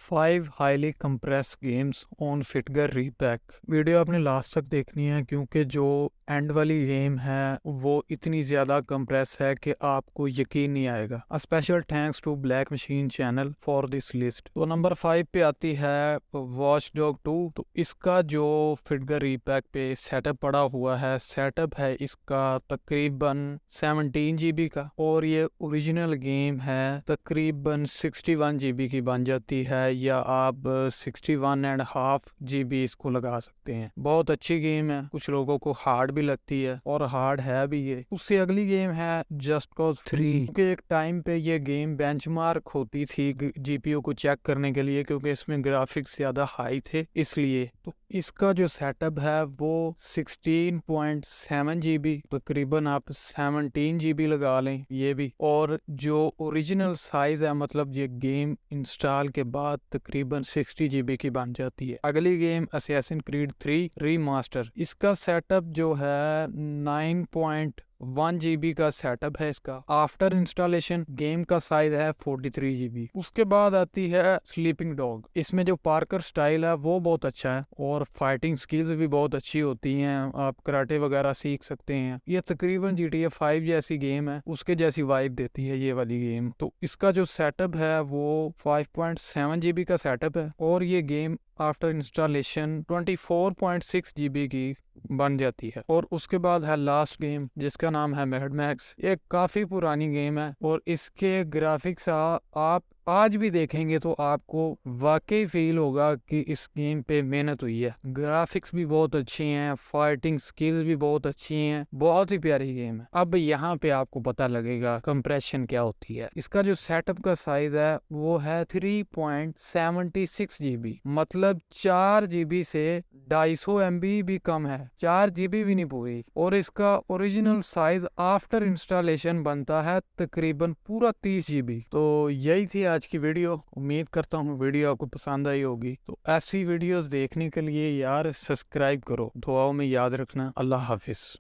5 highly compress games on FitGirl repack. Video आपने last तक देखनी है क्योंकि जो एंड वाली गेम है वो इतनी ज़्यादा कंप्रेस है कि आपको यकीन नहीं आएगा। A special thanks to black machine channel for this list. तो नंबर 5 पे आती है वॉच डॉग 2। तो इसका जो फिटगर रीपैक पे सेटअप पड़ा हुआ है, सेटअप है इसका तकरीबन 17 GB का, और ये ओरिजिनल गेम है तकरीबन 61 GB की बन जाती है, या आप 61.5 GB इसको लगा सकते हैं। बहुत अच्छी गेम है, कुछ लोगों को हार्ड भी लगती है और हार्ड है भी ये। उससे अगली गेम है जस्ट कॉज 3, क्योंकि एक टाइम पे ये गेम बेंचमार्क होती थी जीपीयू को चेक करने के लिए, क्योंकि इसमें ग्राफिक्स ज्यादा हाई थे इसलिए। तो इसका जो सेटअप है वो 16.7 GB, तकरीबन आप 17 GB लगा लें ये भी। और जो ओरिजिनल साइज है, मतलब ये गेम इंस्टॉल के बाद तकरीबन 60 GB की बन जाती है। अगली गेम असैसिन क्रीड 3 रीमास्टर। इसका सेटअप जो है 9.1 GB का सेटअप है इसका। आफ्टर इंस्टॉलेशन गेम का साइज है 43 GB। उसके बाद आती है स्लीपिंग डॉग। इसमें जो पार्कर स्टाइल है वो बहुत अच्छा है और फाइटिंग स्किल्स भी बहुत अच्छी होती हैं, आप कराटे वगैरह सीख सकते हैं। ये तकरीबन GTA 5 जैसी गेम है, उसके जैसी वाइब देती है ये वाली गेम। तो इसका जो सेटअप है वो 5.7 GB का सेटअप है, और ये गेम आफ्टर इंस्टॉलेशन 24.6 GB की बन जाती है। और उसके बाद है लास्ट गेम जिसका नाम है मैड मैक्स। ये काफी पुरानी गेम है और इसके ग्राफिक्स आप आज भी देखेंगे तो आपको वाकई फील होगा कि इस गेम पे मेहनत हुई है। ग्राफिक्स भी बहुत अच्छी हैं, फाइटिंग स्किल्स भी बहुत अच्छी हैं, बहुत ही प्यारी गेम है। अब यहाँ पे आपको पता लगेगा कंप्रेशन क्या होती है। इसका जो सेटअप का साइज है वो है 3.76 GB, मतलब 4 GB से 250 MB भी कम है, 4 GB भी नहीं पूरी। और इसका ओरिजिनल साइज आफ्टर इंस्टॉलेशन बनता है तकरीबन पूरा 30 GB। तो यही थी आज की वीडियो। उम्मीद करता हूँ वीडियो आपको पसंद आई होगी। तो ऐसी वीडियोस देखने के लिए यार सब्सक्राइब करो। दुआओं में याद रखना। अल्लाह हाफिज।